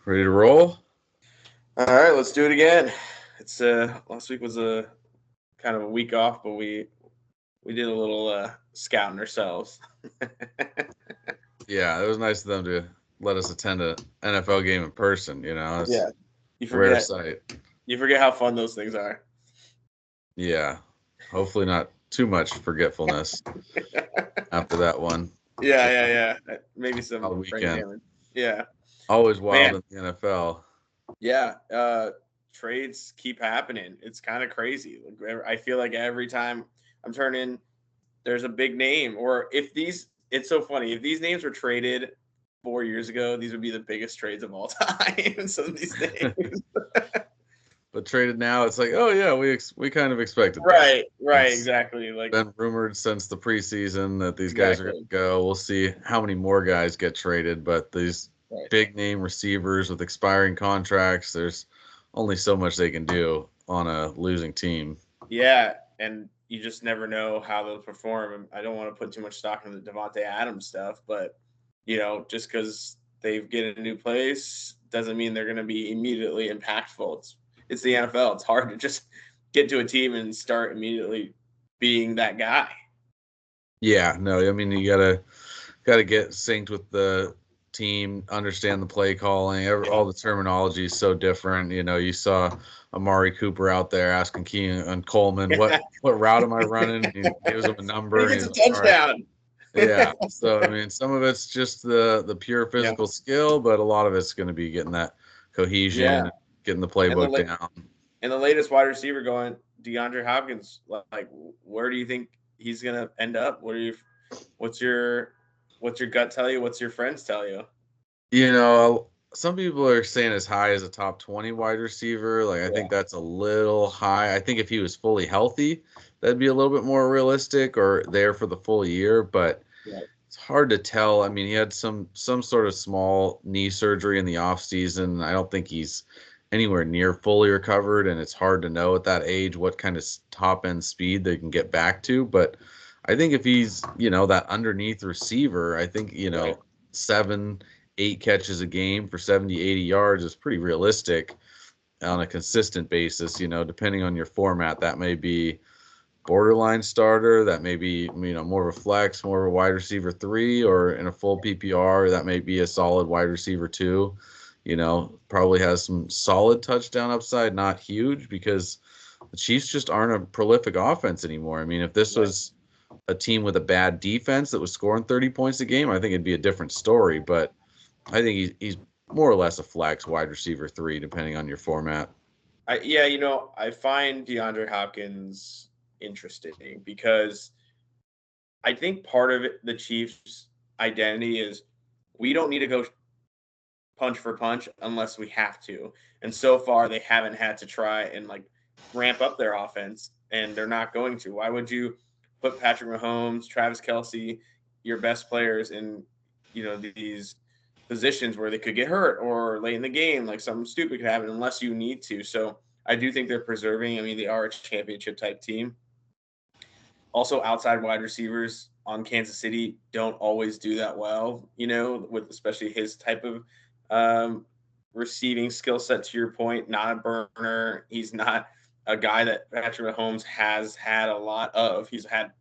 Ready to roll? All right, let's do it again. It's last week was a kind of a week off, but we did a little scouting ourselves. Yeah, it was nice of them to let us attend a NFL game in person. It's Yeah, you a rare forget sight. you forget how fun those things are. Yeah, hopefully not too much forgetfulness after that one. Yeah. Maybe some Wild brain weekend. damage. Yeah, Always wild man. in the NFL. Yeah, trades keep happening. It's kind of crazy. I feel like every time I'm turning, there's a big name. Or if these, it's so funny. If these names were traded 4 years ago, these would be the biggest trades of all time. Some of these names. But traded now, it's like, oh yeah, we kind of expected that. Right, It's exactly. Like been rumored since the preseason that these guys are going to exactly. go. We'll see how many more guys get traded, but these Right. big name receivers with expiring contracts, there's only so much they can do on a losing team. Yeah, and you just never know how they'll perform. I don't want to put too much stock into the Devonte Adams stuff, but just because they get a new place doesn't mean they're going to be immediately impactful. It's the NFL. It's hard to just get to a team and start immediately being that guy. Yeah, no, I mean you gotta get synced with the team, understand the play calling. Yeah. All the terminology is so different. You saw Amari Cooper out there asking Keenan and Coleman, what route am I running? He gives him a And he number, and gets he's a like, all right. touchdown. Yeah. So I mean, some of it's just the pure Yeah. physical skill, but a lot of it's going to be getting that Yeah. cohesion, getting the And playbook down. the latest wide receiver going, DeAndre Hopkins. Like, where do you think he's gonna end up? What's your what's your gut tell you? What's your friends tell you? Some people are saying as high as a top 20 wide receiver. Like, I Yeah. think that's a little high. I think if he was fully healthy, that'd be a little bit more realistic or there for the full year, but Right. it's hard to tell. I mean, he had some sort of small knee surgery in the offseason. I don't think he's anywhere near fully recovered, and it's hard to know at that age what kind of top end speed they can get back to. But I think if he's, that underneath receiver, I think, Right. 7, 8 catches a game for 70, 80 yards is pretty realistic on a consistent basis. Depending on your format, that may be borderline starter, that may be, more of a flex, more of a wide receiver 3, or in a full PPR, that may be a solid wide receiver 2. Probably has some solid touchdown upside, not huge, because the Chiefs just aren't a prolific offense anymore. I mean, if this Right. was a team with a bad defense that was scoring 30 points a game, I think it'd be a different story. But I think he's more or less a flex wide receiver 3, depending on your format. I find DeAndre Hopkins interesting because I think part of the Chiefs' identity is we don't need to go punch for punch unless we have to. And so far, they haven't had to try and like ramp up their offense, and they're not going to. Why would you put Patrick Mahomes, Travis Kelsey, your best players in these positions where they could get hurt or late in the game, like something stupid could happen unless you need to. So I do think they're preserving. I mean, they are a championship type team. Also, outside wide receivers on Kansas City don't always do that well, with especially his type of um, receiving skill set. To your point, not a burner. He's not a guy that Patrick Mahomes has had a lot of. He's had,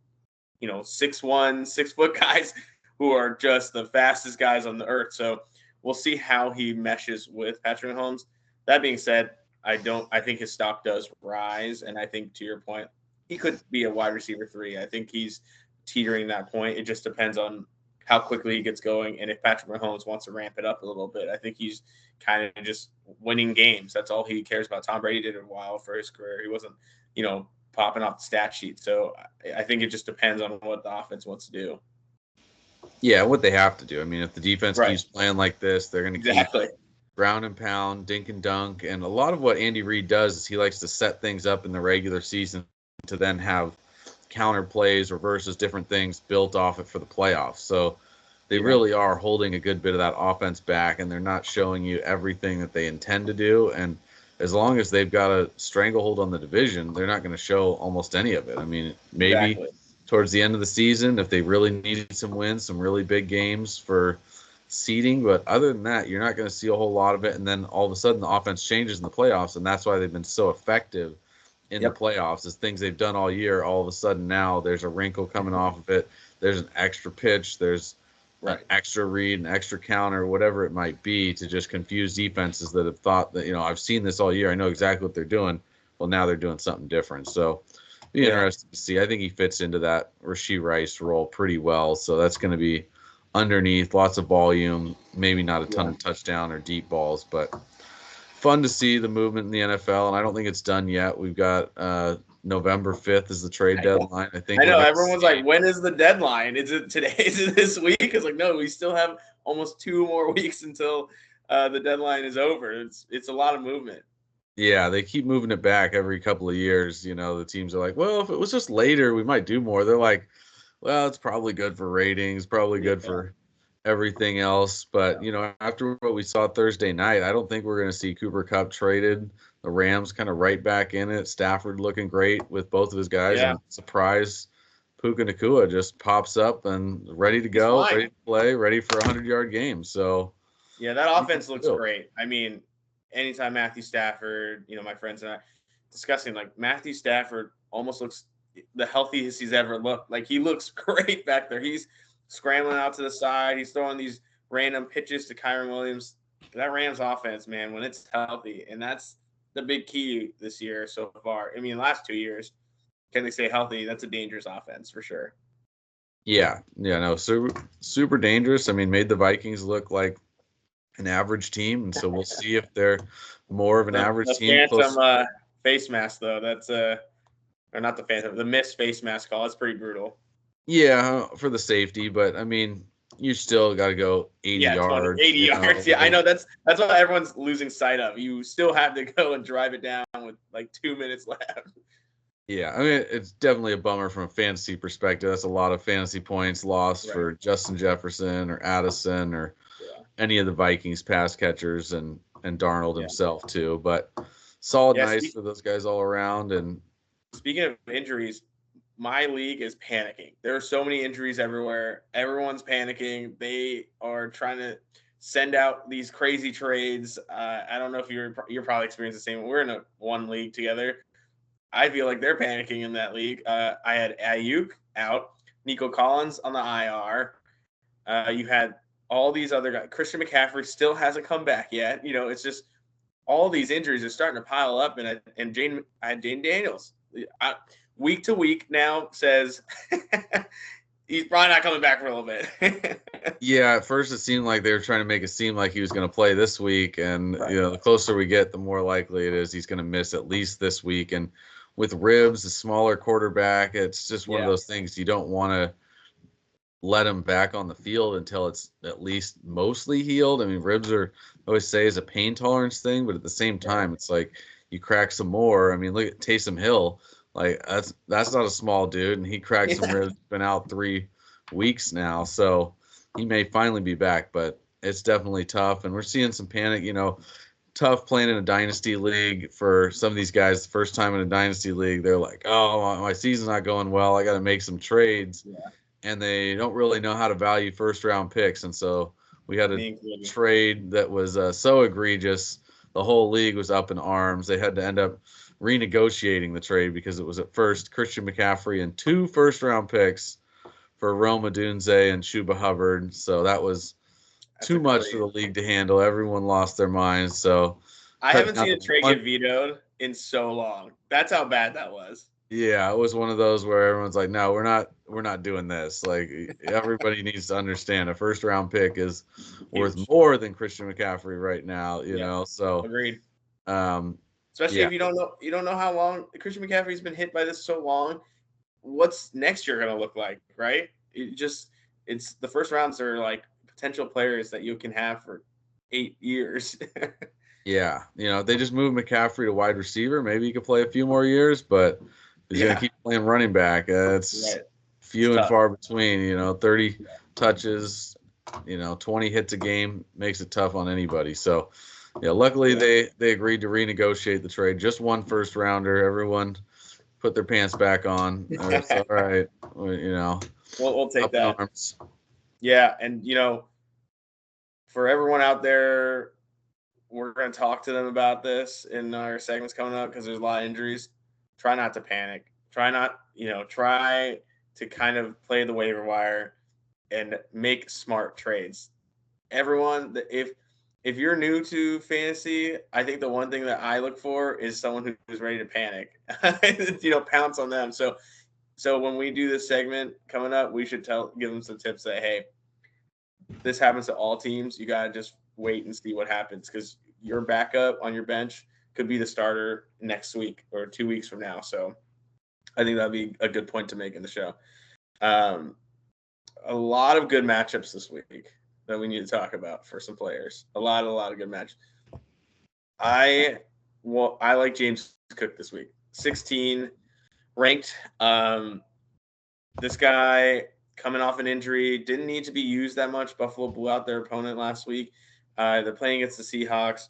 6'1", 6 foot guys who are just the fastest guys on the earth. So we'll see how he meshes with Patrick Mahomes. That being said, I think his stock does rise, and I think to your point, he could be a wide receiver 3. I think he's teetering that point. It just depends on how quickly he gets going and if Patrick Mahomes wants to ramp it up a little bit. I think he's kind of just winning games. That's all he cares about. Tom Brady did it a while for his career. He wasn't, popping off the stat sheet. So I think it just depends on what the offense wants to do. Yeah, what they have to do. I mean, if the defense Right. keeps playing like this, they're going to keep Exactly. ground and pound, dink and dunk. And a lot of what Andy Reid does is he likes to set things up in the regular season to then have counter plays, reverses, different things built off it for the playoffs. So they Yeah. really are holding a good bit of that offense back, and they're not showing you everything that they intend to do. And as long as they've got a stranglehold on the division, they're not going to show almost any of it. I mean, maybe Exactly. towards the end of the season, if they really needed some wins, some really big games for seeding, but other than that, you're not going to see a whole lot of it. And then all of a sudden, the offense changes in the playoffs, and that's why they've been so effective in the playoffs. Is things they've done all year. All of a sudden, now there's a wrinkle coming off of it. There's an extra pitch. There's an extra read, an extra counter, whatever it might be, to just confuse defenses that have thought that, I've seen this all year. I know exactly what they're doing. Well, now they're doing something different. So, be interesting to see. I think he fits into that Rashee Rice role pretty well. So that's going to be underneath, lots of volume, maybe not a ton of touchdown or deep balls, but fun to see the movement in the NFL. And I don't think it's done yet. We've got November 5th is the trade deadline. I know everyone's like, when is the deadline? Is it today? Is it this week? It's like, no, we still have almost 2 more weeks until the deadline is over. It's a lot of movement. Yeah, they keep moving it back every couple of years. The teams are like, well, if it was just later, we might do more. They're like, well, it's probably good for ratings, probably good for everything else. But, after what we saw Thursday night, I don't think we're going to see Cooper Kupp traded. The Rams kind of right back in it. Stafford looking great with both of his guys. And surprise, Puka Nacua just pops up and ready to go, ready to play, ready for a 100-yard game. So, yeah, that offense looks great. I mean, anytime Matthew Stafford, my friends and I discussing, like, Matthew Stafford almost looks the healthiest he's ever looked. Like, he looks great back there. He's scrambling out to the side. He's throwing these random pitches to Kyren Williams. That Rams offense, man, when it's healthy, and that's the big key this year so far. I mean, last 2 years, can they stay healthy? That's a dangerous offense for sure. Yeah, no, super dangerous. I mean, made the Vikings look like an average team, and so we'll see if they're more of an average team. Phantom face mask, though. That's or not the Phantom, the missed face mask call. It's pretty brutal. Yeah, for the safety, but I mean, you still got to go 80 yards. 80 yards. Yeah, I know that's what everyone's losing sight of. You still have to go and drive it down with like 2 minutes left. Yeah, I mean, it's definitely a bummer from a fantasy perspective. That's a lot of fantasy points lost for Justin Jefferson or Addison or any of the Vikings pass catchers and Darnold himself too. But solid night for those guys all around. And speaking of injuries, my league is panicking. There are so many injuries everywhere. Everyone's panicking. They are trying to send out these crazy trades. I don't know if you're probably experiencing the same. We're in one league together. I feel like they're panicking in that league. I had Ayuk out, Nico Collins on the IR. You had all these other guys. Christian McCaffrey still hasn't come back yet. It's just all these injuries are starting to pile up. And I had Jane Daniels. Week to week now says he's probably not coming back for a little bit. Yeah, at first it seemed like they were trying to make it seem like he was going to play this week. And, the closer we get, the more likely it is he's going to miss at least this week. And with ribs, a smaller quarterback, it's just one of those things you don't want to let him back on the field until it's at least mostly healed. I mean, ribs I always say, is a pain tolerance thing, but at the same time, it's like you crack some more. I mean, look at Taysom Hill. Like, that's not a small dude, and he cracked some ribs. Been out 3 weeks now, so he may finally be back, but it's definitely tough. And we're seeing some panic, tough playing in a dynasty league for some of these guys. The first time in a dynasty league, they're like, oh, my season's not going well. I got to make some trades. Yeah. And they don't really know how to value first-round picks. And so we had a trade that was so egregious, the whole league was up in arms. They had to end up renegotiating the trade because it was at first Christian McCaffrey and 2 first-round picks for Rome Odunze and Chuba Hubbard. So that's too much for the league to handle. Everyone lost their minds. So I haven't seen a trade get vetoed in so long. That's how bad that was. Yeah, it was one of those where everyone's like, no, we're not doing this. Like, everybody needs to understand a first round pick is worth more than Christian McCaffrey right now, you know. So agreed. Especially if you don't know how long Christian McCaffrey's been hit by this so long. What's next year gonna look like, right? It's the first rounds are like potential players that you can have for 8 years. Yeah, they just moved McCaffrey to wide receiver. Maybe he could play a few more years, but he's going to keep playing running back. It's few and far between. 30 touches, 20 hits a game makes it tough on anybody. So, luckily they agreed to renegotiate the trade. Just one first rounder. Everyone put their pants back on. It's all right. We'll take that. Yeah, and for everyone out there, we're going to talk to them about this in our segments coming up because there's a lot of injuries. Try not to panic. Try to kind of play the waiver wire and make smart trades. Everyone, if you're new to fantasy, I think the one thing that I look for is someone who's ready to panic, pounce on them. So when we do this segment coming up, we should give them some tips that, hey, this happens to all teams. You got to just wait and see what happens because your backup on your bench could be the starter next week or 2 weeks from now. So I think that'd be a good point to make in the show. A lot of good matchups this week that we need to talk about for some players. A lot of good matches. I like James Cook this week. 16 ranked. This guy coming off an injury, didn't need to be used that much. Buffalo blew out their opponent last week. They're playing against the Seahawks.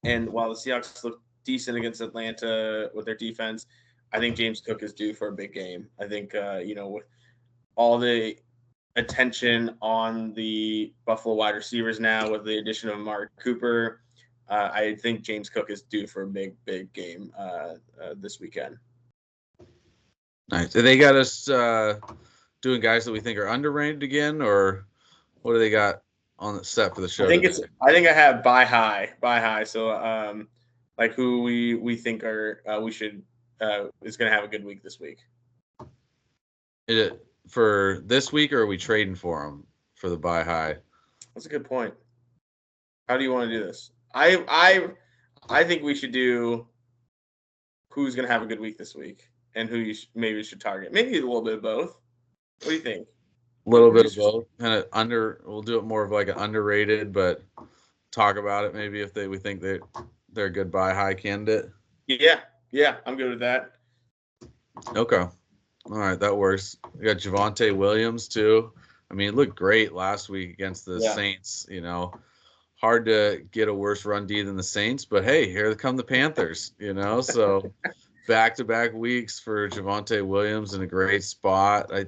And while the Seahawks look decent against Atlanta with their defense, I think James Cook is due for a big game. I think, with all the attention on the Buffalo wide receivers now with the addition of Amari Cooper, I think James Cook is due for a big game this weekend. Nice. So they got us doing guys that we think are underrated again, or what do they got on the set for the show? I think I have buy high. So like who we think are we should is going to have a good week this week. Is it for this week, or are we trading for them for the buy high? That's a good point. How do you want to do this? I think we should do who's going to have a good week this week and who you maybe should target. Maybe a little bit of both. What do you think? A little bit of both. Kind of we'll do it more of like an underrated, but talk about it maybe if we think they're a good buy high candidate. Yeah, I'm good with that. Okay. All right, that works. We got Javonte Williams too. I mean, it looked great last week against the Saints. Hard to get a worse run D than the Saints, but hey, here come the Panthers. So back-to-back weeks for Javonte Williams in a great spot. I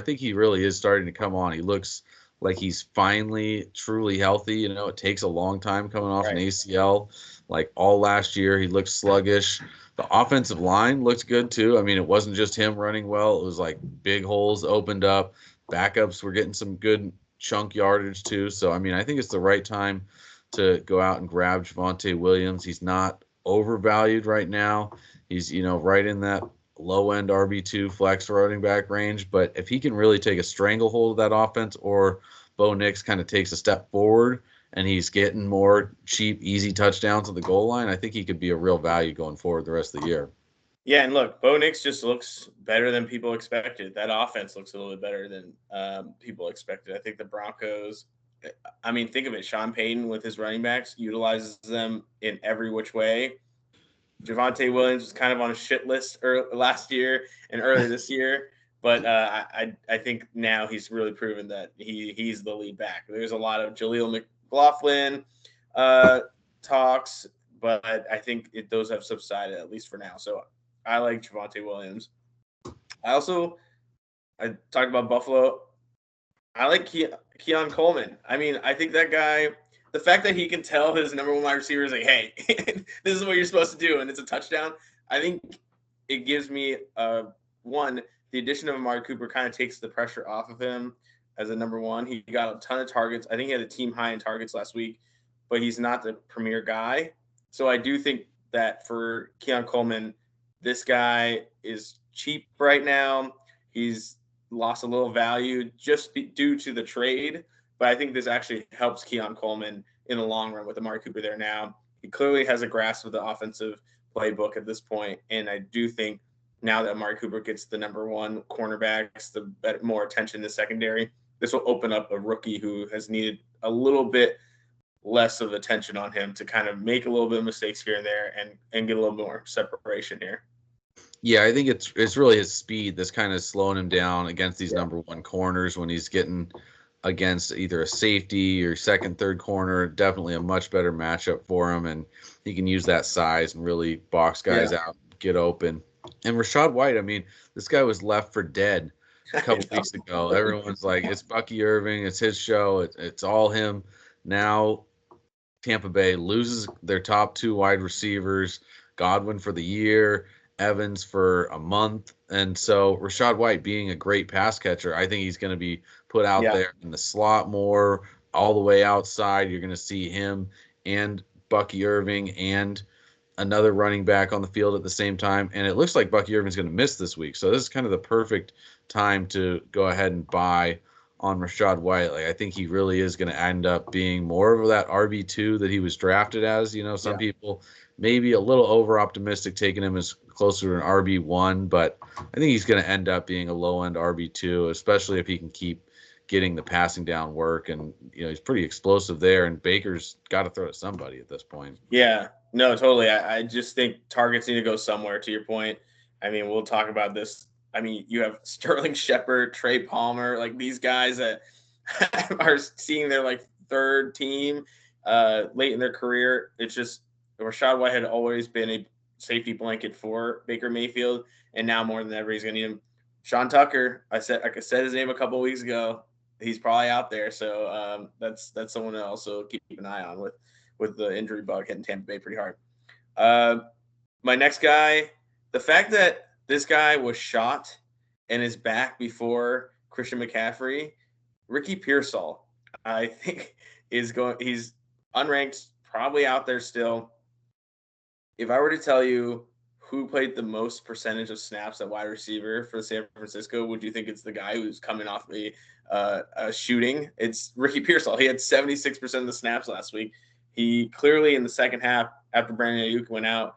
think he really is starting to come on. He looks like he's finally truly healthy. It takes a long time coming off an ACL. Like all last year, he looked sluggish. The offensive line looked good too. I mean, it wasn't just him running well. It was like big holes opened up. Backups were getting some good chunk yardage too. So, I mean, I think it's the right time to go out and grab Javonte Williams. He's not overvalued right now. He's, right in that low-end RB2 flex running back range. But if he can really take a stranglehold of that offense, or Bo Nix kind of takes a step forward and he's getting more cheap, easy touchdowns at the goal line, I think he could be a real value going forward the rest of the year. Yeah, and look, Bo Nix just looks better than people expected. That offense looks a little bit better than people expected. I think the Broncos, I mean, think of it. Sean Payton with his running backs utilizes them in every which way. Javonte Williams was kind of on a shit list last year and earlier this year. But I think now he's really proven that he's the lead back. There's a lot of Jaleel McLaughlin talks, but I think those have subsided, at least for now. So I like Javonte Williams. I talked about Buffalo. I like Keon Coleman. I mean, I think that guy, the fact that he can tell his number one wide receiver is like, hey, this is what you're supposed to do, and it's a touchdown, I think it gives me, the addition of Amari Cooper kind of takes the pressure off of him as a number one. He got a ton of targets. I think he had a team high in targets last week, but he's not the premier guy. So I do think that for Keon Coleman, this guy is cheap right now. He's lost a little value just due to the trade, but I think this actually helps Keon Coleman in the long run with Amari Cooper there now. He clearly has a grasp of the offensive playbook at this point, and I do think now that Amari Cooper gets the number one cornerbacks, the more attention in the secondary, this will open up a rookie who has needed a little bit less of attention on him to kind of make a little bit of mistakes here and there and get a little more separation here. Yeah, I think it's really his speed that's kind of slowing him down against these number one corners when he's getting against either a safety or second, third corner. Definitely a much better matchup for him, and he can use that size and really box guys out, get open. And Rachaad White, I mean, this guy was left for dead a couple weeks ago. Everyone's like, it's Bucky Irving, it's his show, it's all him. Now Tampa Bay loses their top 2 wide receivers, Godwin for the year, Evans for a month. And so Rachaad White being a great pass catcher, I think he's going to be put out Yeah. there in the slot more, all the way outside. You're going to see him and Bucky Irving and another running back on the field at the same time. And it looks like Bucky Irving's going to miss this week. So this is kind of the perfect time to go ahead and buy on Rachaad White. Like, I think he really is going to end up being more of that RB2 that he was drafted as. You know, some people maybe a little over optimistic taking him as closer to an RB1, but I think he's going to end up being a low end RB2, especially if he can keep getting the passing down work. And, you know, he's pretty explosive there. And Baker's got to throw to somebody at this point. Yeah, no, totally. I just think targets need to go somewhere, to your point. I mean, we'll talk about this. I mean, you have Sterling Shepard, Trey Palmer, like these guys that are seeing their like third team late in their career. It's just Rachaad White had always been a safety blanket for Baker Mayfield, and now more than ever, he's going to need him. Sean Tucker, I said his name a couple of weeks ago. He's probably out there, so that's someone to also keep an eye on with the injury bug hitting Tampa Bay pretty hard. My next guy, the fact that this guy was shot and is back before Christian McCaffrey, Ricky Pearsall, I think he's unranked, probably out there still. If I were to tell you who played the most percentage of snaps at wide receiver for San Francisco, would you think it's the guy who's coming off a shooting? It's Ricky Pearsall. He had 76% of the snaps last week. He clearly in the second half, after Brandon Ayuk went out,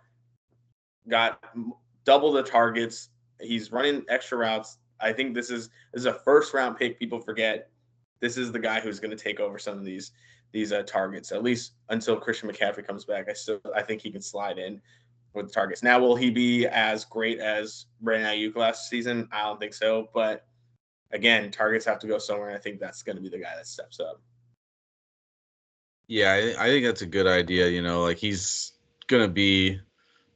got double the targets. He's running extra routes. I think this is a first round pick. People forget this is the guy who's going to take over some of these targets, at least until Christian McCaffrey comes back. I think he can slide in with the targets. Now, will he be as great as Brandon Ayuk last season? I don't think so. But again, targets have to go somewhere. And I think that's going to be the guy that steps up. Yeah, I think that's a good idea. You know, like he's going to be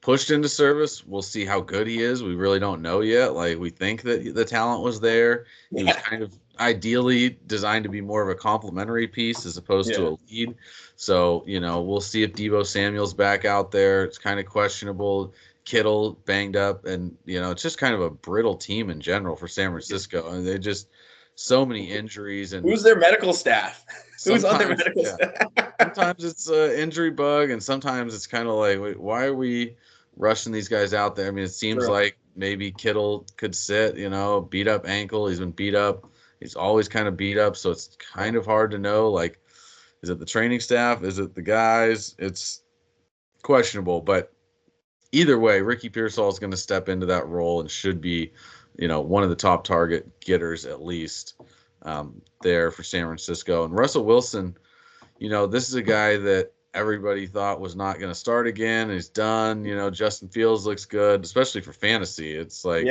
pushed into service. We'll see how good he is. We really don't know yet. Like, we think that the talent was there. He was kind of ideally designed to be more of a complementary piece as opposed to a lead. So, you know, we'll see if Deebo Samuel's back out there. It's kind of questionable. Kittle banged up, and, you know, it's just kind of a brittle team in general for San Francisco. And they just so many injuries. And who's their medical staff? Who's on their medical staff? Sometimes it's an injury bug, and sometimes it's kind of like, wait, why are we rushing these guys out there? I mean, it seems like maybe Kittle could sit, you know, beat up ankle. He's been beat up. He's always kind of beat up, so it's kind of hard to know, like, is it the training staff? Is it the guys? It's questionable, but either way, Ricky Pearsall is going to step into that role and should be, you know, one of the top target getters at least there for San Francisco. And Russell Wilson, you know, this is a guy that everybody thought was not going to start again. He's done. You know, Justin Fields looks good, especially for fantasy. It's like,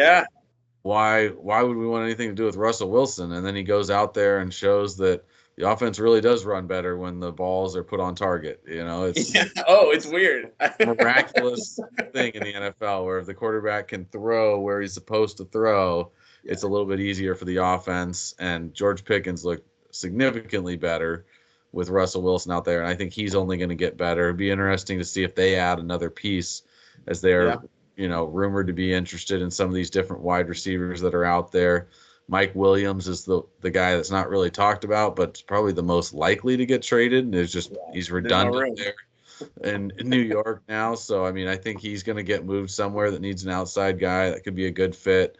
why would we want anything to do with Russell Wilson? And then he goes out there and shows that the offense really does run better when the balls are put on target. You know, it's it's weird. Miraculous thing in the NFL where if the quarterback can throw where he's supposed to throw, it's a little bit easier for the offense. And George Pickens looked significantly better with Russell Wilson out there, and I think he's only going to get better. It'd be interesting to see if they add another piece, as they're you know, rumored to be interested in some of these different wide receivers that are out there. Mike Williams is the guy that's not really talked about, but probably the most likely to get traded. There's just he's redundant there in New York now, so I mean, I think he's going to get moved somewhere that needs an outside guy that could be a good fit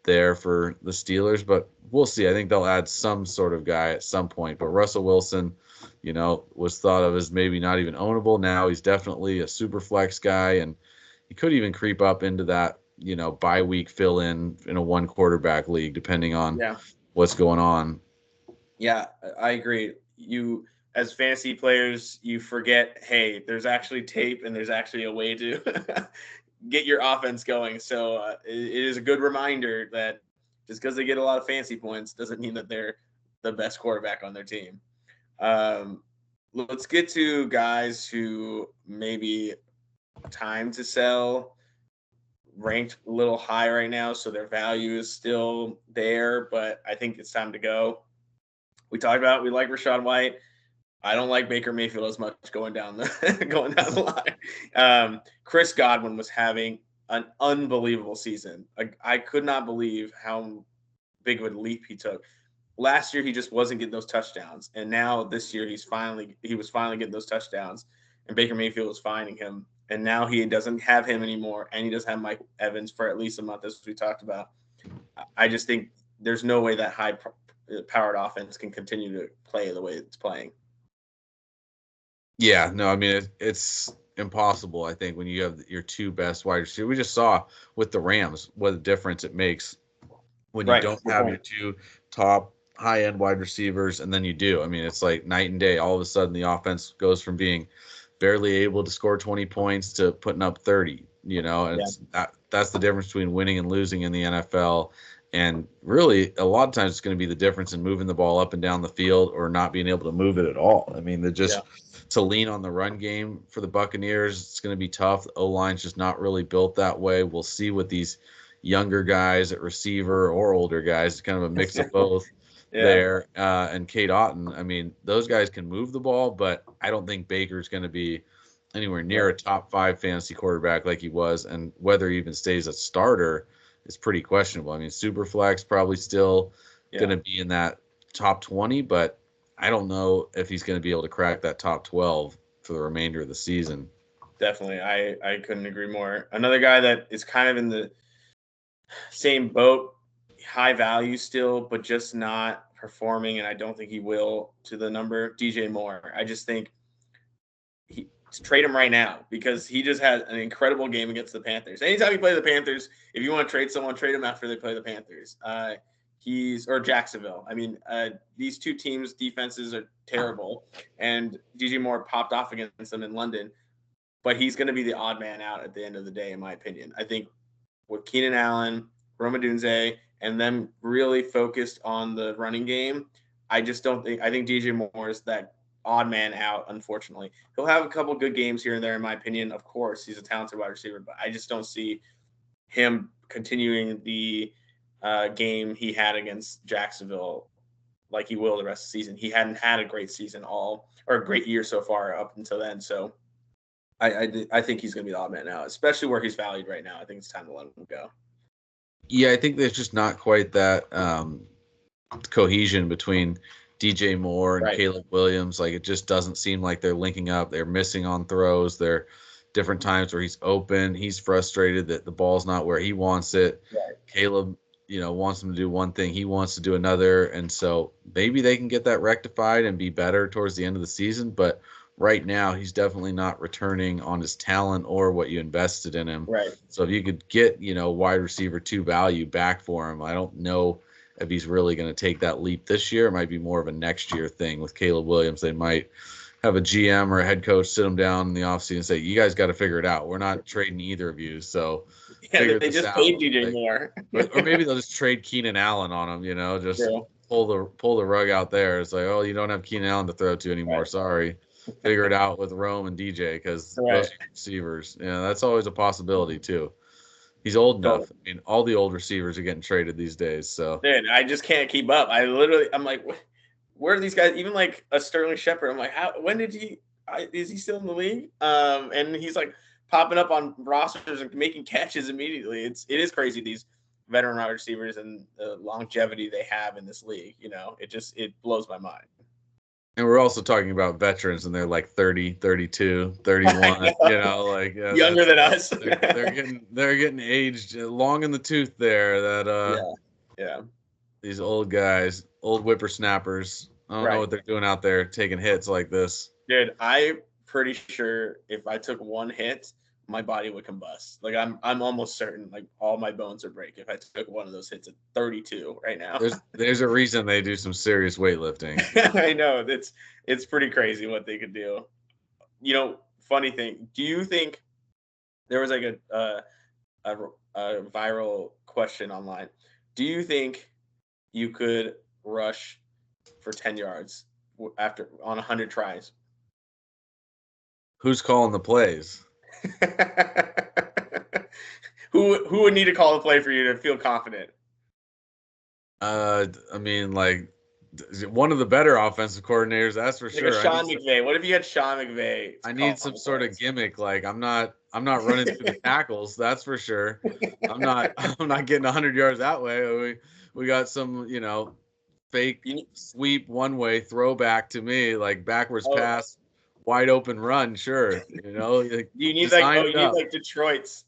there for the Steelers, but we'll see. I think they'll add some sort of guy at some point. But Russell Wilson, you know, was thought of as maybe not even ownable. Now he's definitely a super flex guy, and he could even creep up into that, you know, bye week fill in a one quarterback league, depending on what's going on. Yeah, I agree. You, as fantasy players, you forget, hey, there's actually tape and there's actually a way to get your offense going. So it is a good reminder that just because they get a lot of fancy points doesn't mean that they're the best quarterback on their team. Let's get to guys who maybe time to sell, ranked a little high right now, so their value is still there, but I think it's time to go. We talked about we like Rachaad White. I don't like Baker Mayfield as much going down the going down the line. Chris Godwin was having an unbelievable season. I could not believe how big of a leap he took. Last year he just wasn't getting those touchdowns, and now this year he was finally getting those touchdowns, and Baker Mayfield was finding him, and now he doesn't have him anymore, and he doesn't have Mike Evans for at least a month, as we talked about. I just think there's no way that high powered offense can continue to play the way it's playing. Yeah, no, I mean it's impossible. I think when you have your two best wide receivers, we just saw with the Rams what a difference it makes when you don't have your two top high end wide receivers, and then you do. I mean, it's like night and day. All of a sudden, the offense goes from being barely able to score 20 points to putting up 30. You know, and that's the difference between winning and losing in the NFL. And really, a lot of times it's going to be the difference in moving the ball up and down the field or not being able to move it at all. I mean, to lean on the run game for the Buccaneers, it's going to be tough. The O-line's just not really built that way. We'll see what these younger guys at receiver or older guys, kind of a mix of both there. And Cade Otton, I mean, those guys can move the ball, but I don't think Baker's going to be anywhere near a top 5 fantasy quarterback like he was. And whether he even stays a starter is pretty questionable. I mean, Superflex probably still going to be in that top 20, but I don't know if he's going to be able to crack that top 12 for the remainder of the season. Definitely. I couldn't agree more. Another guy that is kind of in the same boat, high value still, but just not performing, and I don't think he will to the number, DJ Moore. I just think trade him right now because he just had an incredible game against the Panthers. Anytime you play the Panthers, if you want to trade someone, trade him after they play the Panthers. Or Jacksonville. I mean, these two teams' defenses are terrible, and DJ Moore popped off against them in London, but he's going to be the odd man out at the end of the day, in my opinion. I think with Keenan Allen, Rome Odunze, and them really focused on the running game, I think DJ Moore is that odd man out, unfortunately. He'll have a couple good games here and there, in my opinion. Of course, he's a talented wide receiver, but I just don't see him continuing the game he had against Jacksonville like he will the rest of the season. He hadn't had a great season or a great year so far up until then. So I think he's going to be the odd man out, especially where he's valued right now. I think it's time to let him go. Yeah, I think there's just not quite that cohesion between DJ Moore and Caleb Williams. Like, it just doesn't seem like they're linking up. They're missing on throws. They're different times where he's open. He's frustrated that the ball's not where he wants it. Right. Caleb, wants him to do one thing. He wants to do another. And so maybe they can get that rectified and be better towards the end of the season. But right now, he's definitely not returning on his talent or what you invested in him. Right. So if you could get, wide receiver 2 value back for him, I don't know if he's really going to take that leap this year. It might be more of a next year thing with Caleb Williams. They might have a GM or a head coach sit him down in the offseason and say, you guys got to figure it out. We're not trading either of you. So they just paid DJ Moore. or maybe they'll just trade Keenan Allen on him, just pull the rug out there. It's like, oh, you don't have Keenan Allen to throw to anymore. Right. Sorry. Figure it out with Rome and DJ because those are receivers. That's always a possibility too. He's old enough. I mean, all the old receivers are getting traded these days. So, dude, I just can't keep up. I'm like, where are these guys? Even like a Sterling Shepard. I'm like, is he still in the league? And he's like popping up on rosters and making catches immediately. It is crazy, these veteran wide receivers and the longevity they have in this league. It blows my mind. And we're also talking about veterans, and they're like 30, 32, 31, younger than us. they're getting aged long in the tooth there. These old guys, old whippersnappers. I don't know what they're doing out there taking hits like this. Dude, I'm pretty sure if I took one hit, my body would combust. Like I'm almost certain like all my bones would break if I took one of those hits at 32 right now. There's a reason they do some serious weightlifting. I know it's pretty crazy what they could do. Funny thing. Do you think there was like a viral question online? Do you think you could rush for 10 yards after on 100 tries? Who's calling the plays? Who would need to call the play for you to feel confident? I mean, like one of the better offensive coordinators, that's for Like sure. a Sean McVay. What if you had Sean McVay? I need some sort of gimmick. Like I'm not running through the tackles, that's for sure. I'm not I'm not getting 100 yards that way. We got some, fake sweep one way throwback to me, like backwards pass, wide open run, sure. Like, you need Detroit's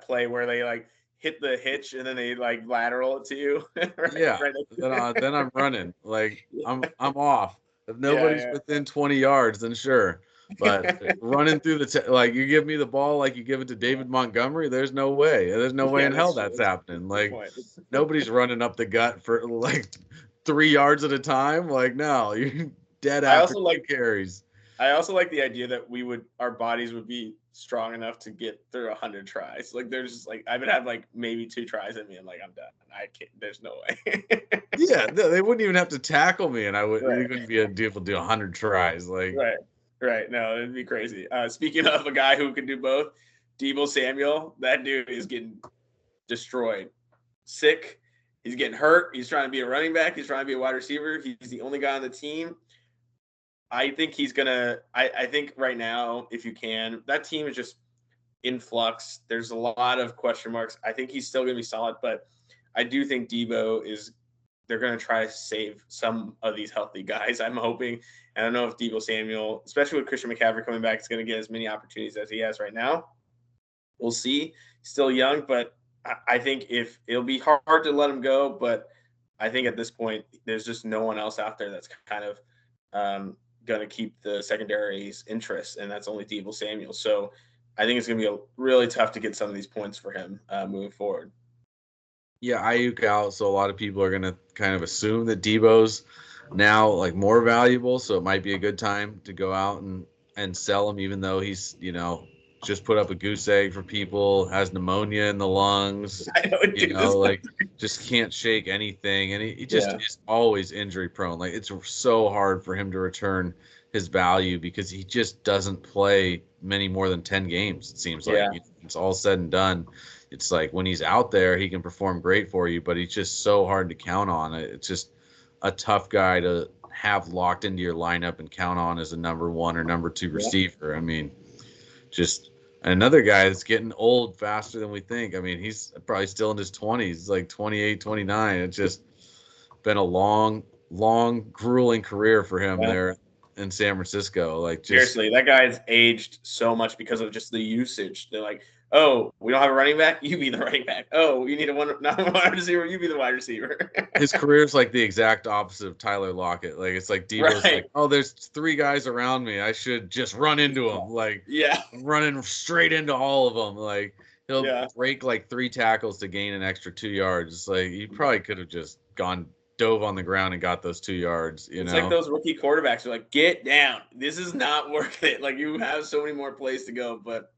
play where they like hit the hitch and then they like lateral it to you. Yeah. Then I'm running. Like I'm off. If nobody's within 20 yards, then sure. But running through like you give me the ball like you give it to David Montgomery, there's no way. There's no way in hell that's happening. Like nobody's running up the gut for like 3 yards at a time. Like no, you're dead after two carries. I also like the idea that our bodies would be strong enough to get through 100 tries. Like there's just like I would have like maybe 2 tries in me and like I'm done. I can't. There's no way. Yeah, no, they wouldn't even have to tackle me, and I would. Right. It wouldn't be able to do 100 tries. Like right. No, it'd be crazy. Speaking of a guy who can do both, Deebo Samuel, that dude is getting destroyed, sick. He's getting hurt. He's trying to be a running back. He's trying to be a wide receiver. He's the only guy on the team. I think he's gonna. I think right now, if you can, that team is just in flux. There's a lot of question marks. I think he's still gonna be solid, but I do think Deebo is. They're gonna try to save some of these healthy guys. I'm hoping. I don't know if Deebo Samuel, especially with Christian McCaffrey coming back, is gonna get as many opportunities as he has right now. We'll see. Still young, but I think if it'll be hard to let him go, but I think at this point there's just no one else out there that's kind of going to keep the secondary's interest, and that's only Deebo Samuel. So I think it's going to be really tough to get some of these points for him moving forward. Yeah, Ayuk out, so a lot of people are going to kind of assume that Deebo's now like more valuable, so it might be a good time to go out and sell him, even though he's just put up a goose egg for people, has pneumonia in the lungs, like just can't shake anything, and he just is always injury prone. Like it's so hard for him to return his value because he just doesn't play many more than 10 games. It seems like it's all said and done. It's like when he's out there, he can perform great for you, but he's just so hard to count on. It's just a tough guy to have locked into your lineup and count on as a number 1 or number 2 receiver. I mean, just another guy that's getting old faster than we think. I mean, he's probably still in his 20s, like 28, 29. It's just been a long, grueling career for him there in San Francisco. Like, seriously, that guy's aged so much because of just the usage. They're like, oh, we don't have a running back? You be the running back. Oh, you need not a wide receiver? You be the wide receiver. His career's like the exact opposite of Tyler Lockett. Like, it's like Deebo's like, oh, there's 3 guys around me. I should just run into them. Like, I'm running straight into all of them. Like, he'll break like 3 tackles to gain an extra 2 yards. It's like, he probably could have just dove on the ground and got those 2 yards. It's like those rookie quarterbacks are like, get down. This is not worth it. Like, you have so many more plays to go, but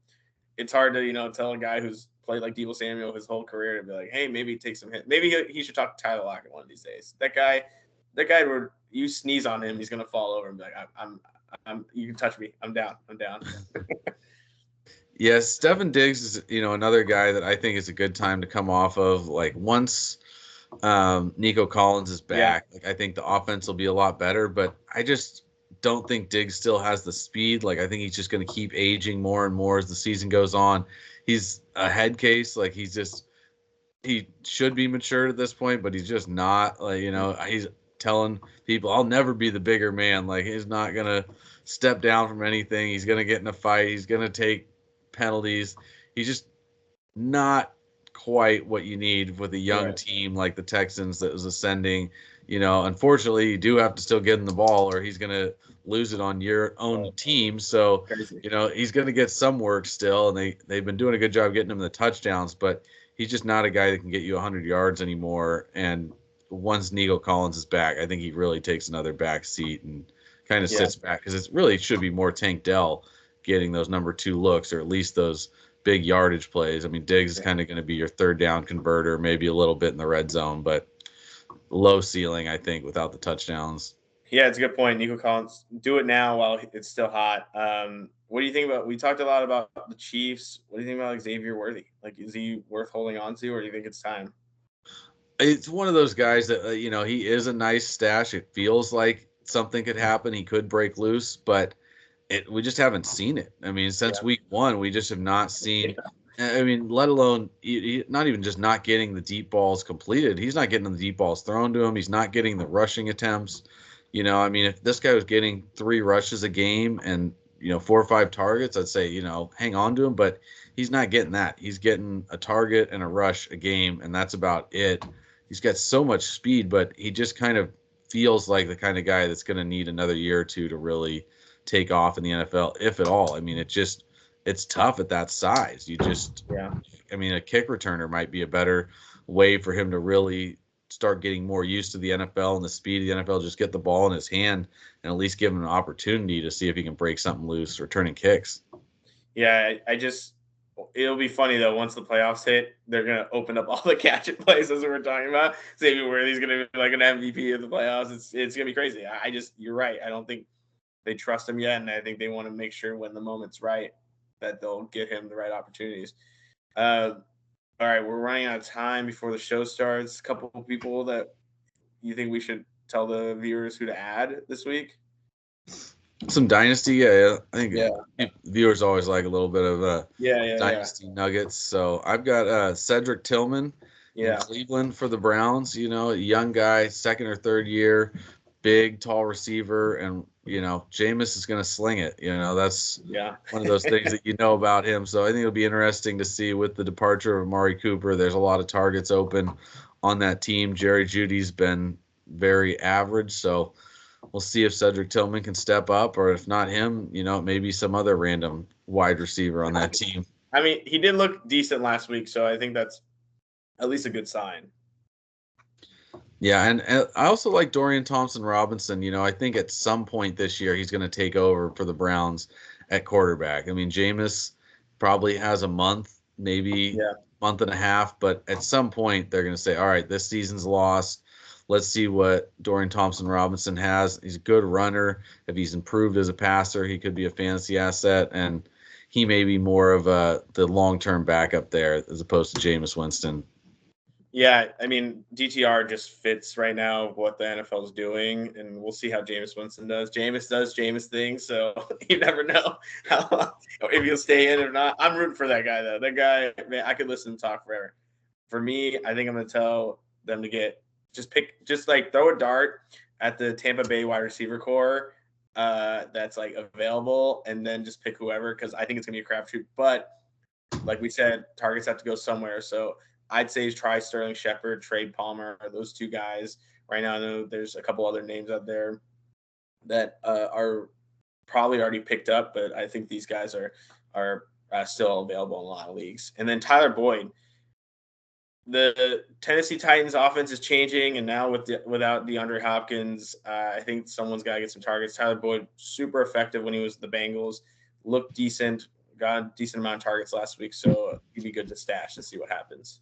it's hard to, tell a guy who's played like Deebo Samuel his whole career to be like, hey, maybe take some hit. Maybe he should talk to Tyler Lockett one of these days. That guy, where you sneeze on him, he's gonna fall over and be like, I'm you can touch me. I'm down. Yes, Stefon Diggs is, another guy that I think is a good time to come off of. Like once Nico Collins is back, like I think the offense will be a lot better, but I just don't think Diggs still has the speed. Like I think he's just going to keep aging more and more as the season goes on. He's a head case. Like he should be matured at this point, but he's just not. Like he's telling people, "I'll never be the bigger man." Like he's not going to step down from anything. He's going to get in a fight. He's going to take penalties. He's just not quite what you need with a young team like the Texans that was ascending. Unfortunately, you do have to still get him the ball, or he's going to lose it on your own team. So, he's going to get some work still, and they've been doing a good job getting him the touchdowns, but he's just not a guy that can get you 100 yards anymore. And once Nico Collins is back, I think he really takes another back seat and kind of sits back because it really should be more Tank Dell getting those number 2 looks, or at least those big yardage plays. I mean, Diggs is kind of going to be your third down converter, maybe a little bit in the red zone, but low ceiling, I think, without the touchdowns. Yeah, it's a good point. Nico Collins, do it now while it's still hot. What do you think about? We talked a lot about the Chiefs. What do you think about Xavier Worthy? Like, is he worth holding on to, or do you think it's time? It's one of those guys that he is a nice stash. It feels like something could happen. He could break loose, but we just haven't seen it. I mean, since Yeah. week one, we just have not seen. Yeah. I mean, let alone not even just not getting the deep balls completed. He's not getting the deep balls thrown to him. He's not getting the rushing attempts. I mean, if this guy was getting 3 rushes a game and 4 or 5 targets, I'd say hang on to him. But he's not getting that. He's getting a target and a rush a game, and that's about it. He's got so much speed, but he just kind of feels like the kind of guy that's going to need another year or two to really take off in the NFL, if at all. I mean, it's tough at that size. Yeah. I mean, a kick returner might be a better way for him to really start getting more used to the NFL and the speed of the NFL. Just get the ball in his hand and at least give him an opportunity to see if he can break something loose returning kicks. Yeah, it'll be funny though. Once the playoffs hit, they're gonna open up all the catch and plays as we were talking about. Xavier Worthy's gonna be like an MVP of the playoffs. It's gonna be crazy. You're right. I don't think they trust him yet, and I think they want to make sure when the moment's right that they'll get him the right opportunities. All right, we're running out of time before the show starts. A couple of people that you think we should tell the viewers who to add this week? Some dynasty, yeah. I think viewers always like a little bit of dynasty nuggets. So I've got Cedric Tillman in Cleveland for the Browns. A young guy, second or third year, big, tall receiver, and Jameis is going to sling it. That's one of those things that about him. So I think it'll be interesting to see with the departure of Amari Cooper. There's a lot of targets open on that team. Jerry Jeudy's been very average, so we'll see if Cedric Tillman can step up, or if not him, maybe some other random wide receiver on that team. I mean, he did look decent last week, so I think that's at least a good sign. Yeah, and I also like Dorian Thompson-Robinson. I think at some point this year he's going to take over for the Browns at quarterback. I mean, Jameis probably has a month, maybe month and a half, but at some point they're going to say, all right, this season's lost. Let's see what Dorian Thompson-Robinson has. He's a good runner. If he's improved as a passer, he could be a fantasy asset, and he may be more of the long-term backup there as opposed to Jameis Winston. Yeah, I mean, DTR just fits right now what the NFL is doing, and we'll see how Jameis Winston does. Jameis does Jameis things, so you never know if he'll stay in or not. I'm rooting for that guy, though. That guy, man, I could listen to talk forever. For me, I think I'm going to tell them to just throw a dart at the Tampa Bay wide receiver core that's like available, and then just pick whoever, because I think it's going to be a crapshoot. But like we said, targets have to go somewhere, so I'd say try Sterling Shepard, Trey Palmer, those two guys. Right now, I know there's a couple other names out there that are probably already picked up, but I think these guys are still available in a lot of leagues. And then Tyler Boyd. The Tennessee Titans offense is changing, and now without DeAndre Hopkins, I think someone's got to get some targets. Tyler Boyd, super effective when he was with the Bengals, looked decent, got a decent amount of targets last week, so he'd be good to stash and see what happens.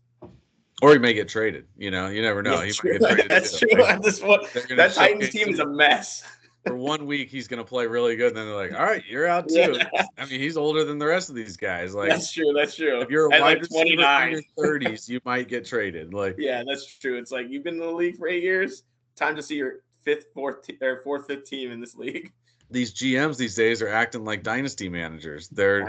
Or he may get traded. You never know. He might get traded. That's true. At this point, that Titans team is a mess. For 1 week, he's going to play really good. And then they're like, all right, you're out too. Yeah. I mean, he's older than the rest of these guys. Like, that's true. If you're a wide receiver in your 30s, you might get traded. Yeah, that's true. It's like you've been in the league for 8 years. Time to see your fifth, fifth team in this league. These GMs these days are acting like dynasty managers. They're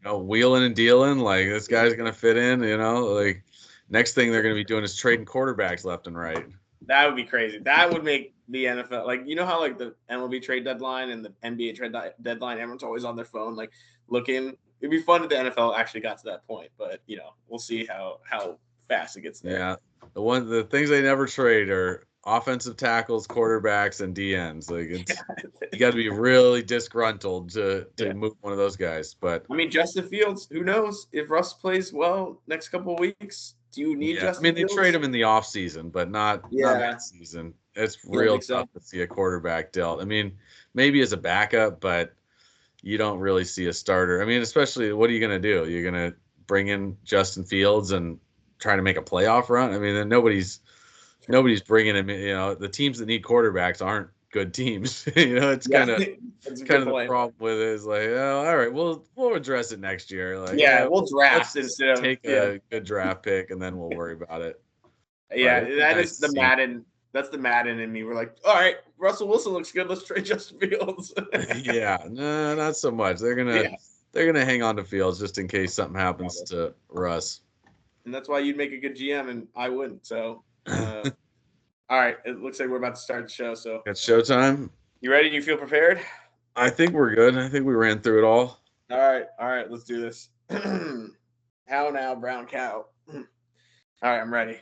wheeling and dealing. Like, this guy's going to fit in. Like, next thing they're going to be doing is trading quarterbacks left and right. That would be crazy. That would make the NFL, like, how like the MLB trade deadline and the NBA trade deadline, everyone's always on their phone, like looking. It'd be fun if the NFL actually got to that point, but we'll see how fast it gets there. Yeah, the things they never trade are offensive tackles, quarterbacks, and DNs. Like, you got to be really disgruntled to move one of those guys. But I mean, Justin Fields, who knows if Russ plays well next couple of weeks? Do you need Justin Fields? They trade him in the offseason, but not that season. It's real tough to see a quarterback dealt. I mean, maybe as a backup, but you don't really see a starter. I mean, especially, what are you going to do? You're going to bring in Justin Fields and try to make a playoff run? I mean, then nobody's bringing him in. The teams that need quarterbacks aren't good teams. It's kind of the problem with it is like, oh, all right, we'll address it next year. Like, we'll draft instead of take a good draft pick and then we'll worry about it. Yeah, It'd be that nice is to the see. Madden. That's the Madden in me. We're like, all right, Russell Wilson looks good. Let's trade Justin Fields. Yeah, no, not so much. They're gonna Yeah, they're gonna hang on to Fields just in case something happens probably. to Russ. And that's why you'd make a good GM, and I wouldn't. So, all right, it looks like we're about to start the show. So, It's showtime. you ready? You feel prepared? I think we're good. I think we ran through it all. All right, let's do this. How now, brown cow? All right, I'm ready.